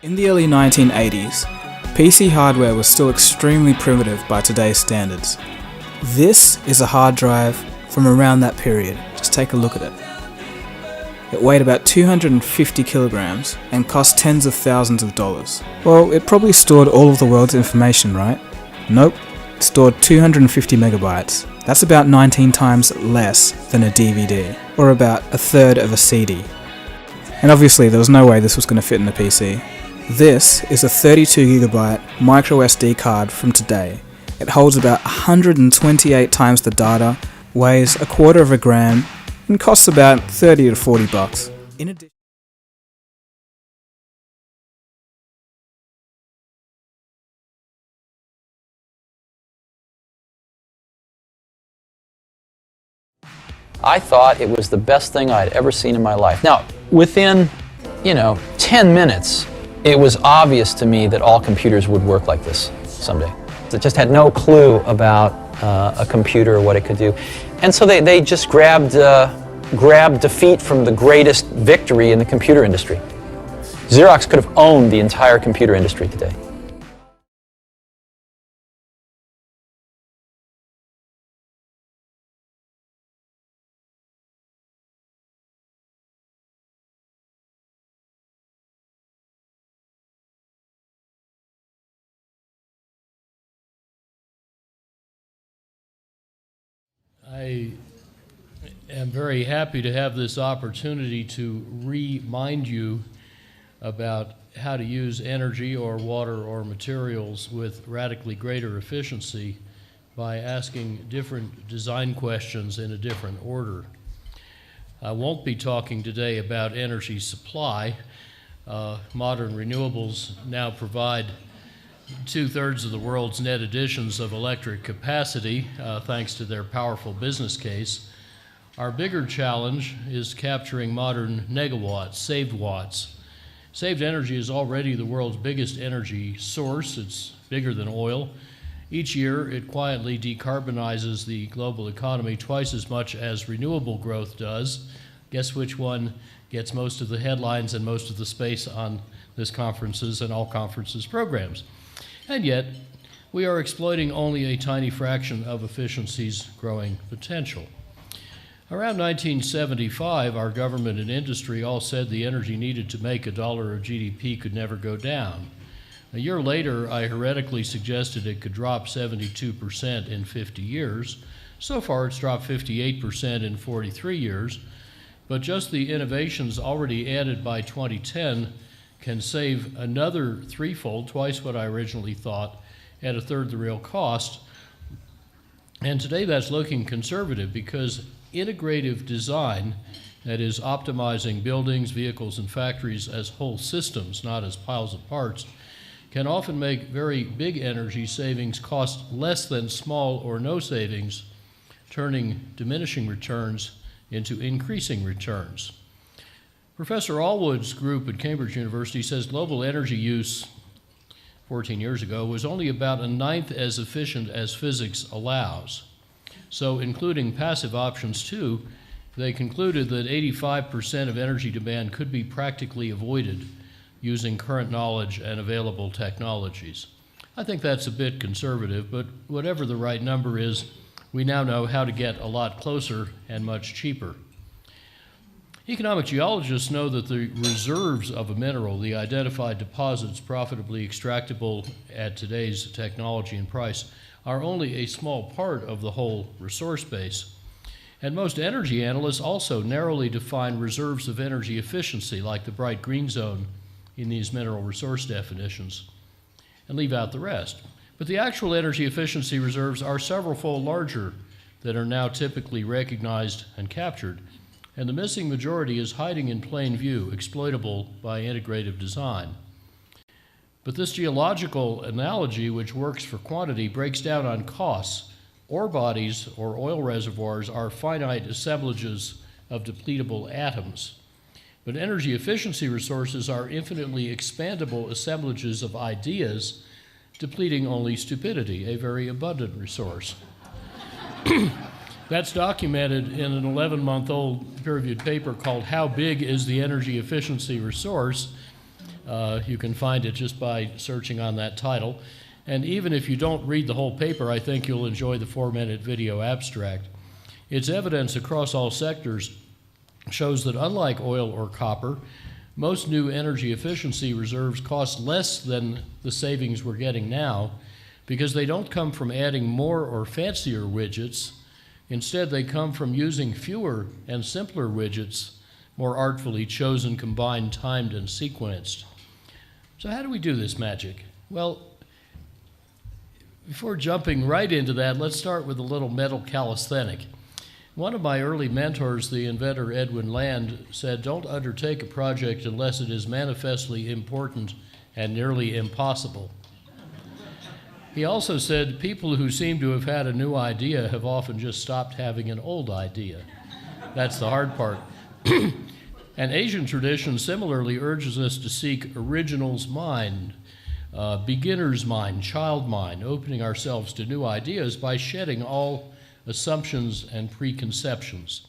In the early 1980s, PC hardware was still extremely primitive by today's standards. This is a hard drive from around that period. Just take a look at it. It weighed about 250 kilograms and cost tens of thousands of dollars. Well, it probably stored all of the world's information, right? Nope, it stored 250 megabytes. That's about 19 times less than a DVD, or about a third of a CD. And obviously there was no way this was going to fit in a PC. This is a 32GB micro SD card from today. It holds about 128 times the data, weighs a quarter of a gram, and costs about $30 to $40. In addition, I thought it was the best thing I'd ever seen in my life. Now, within, 10 minutes, it was obvious to me that all computers would work like this someday. I just had no clue about a computer or what it could do. And so they just grabbed defeat from the greatest victory in the computer industry. Xerox could have owned the entire computer industry today. I am very happy to have this opportunity to remind you about how to use energy or water or materials with radically greater efficiency by asking different design questions in a different order. I won't be talking today about energy supply. Modern renewables now provide 2/3 of the world's net additions of electric capacity, thanks to their powerful business case. Our bigger challenge is capturing modern negawatts, saved watts. Saved energy is already the world's biggest energy source. It's bigger than oil. Each year, it quietly decarbonizes the global economy twice as much as renewable growth does. Guess which one gets most of the headlines and most of the space on this conference's and all conferences programs? And yet, we are exploiting only a tiny fraction of efficiency's growing potential. Around 1975, our government and industry all said the energy needed to make $1 of GDP could never go down. A year later, I heretically suggested it could drop 72% in 50 years. So far, it's dropped 58% in 43 years. But just the innovations already added by 2010 can save another threefold, twice what I originally thought, at a third the real cost. And today that's looking conservative because integrative design, that is optimizing buildings, vehicles, and factories as whole systems, not as piles of parts, can often make very big energy savings cost less than small or no savings, turning diminishing returns into increasing returns. Professor Allwood's group at Cambridge University says global energy use 14 years ago was only about a ninth as efficient as physics allows. So including passive options too, they concluded that 85% of energy demand could be practically avoided using current knowledge and available technologies. I think that's a bit conservative, but whatever the right number is, we now know how to get a lot closer and much cheaper. Economic geologists know that the reserves of a mineral, the identified deposits profitably extractable at today's technology and price, are only a small part of the whole resource base. And most energy analysts also narrowly define reserves of energy efficiency, like the bright green zone in these mineral resource definitions, and leave out the rest. But the actual energy efficiency reserves are several-fold larger than are now typically recognized and captured. And the missing majority is hiding in plain view, exploitable by integrative design. But this geological analogy, which works for quantity, breaks down on costs. Ore bodies or oil reservoirs are finite assemblages of depletable atoms. But energy efficiency resources are infinitely expandable assemblages of ideas, depleting only stupidity, a very abundant resource. That's documented in an 11-month-old peer-reviewed paper called How Big is the Energy Efficiency Resource? You can find it just by searching on that title. And even if you don't read the whole paper, I think you'll enjoy the 4-minute video abstract. Its evidence across all sectors shows that unlike oil or copper, most new energy efficiency reserves cost less than the savings we're getting now because they don't come from adding more or fancier widgets. Instead, they come from using fewer and simpler widgets, more artfully chosen, combined, timed, and sequenced. So how do we do this magic? Well, before jumping right into that, let's start with a little mental calisthenic. One of my early mentors, the inventor Edwin Land, said, "Don't undertake a project unless it is manifestly important and nearly impossible." He also said, "People who seem to have had a new idea have often just stopped having an old idea." That's the hard part. And Asian tradition similarly urges us to seek original's mind, beginner's mind, child mind, opening ourselves to new ideas by shedding all assumptions and preconceptions.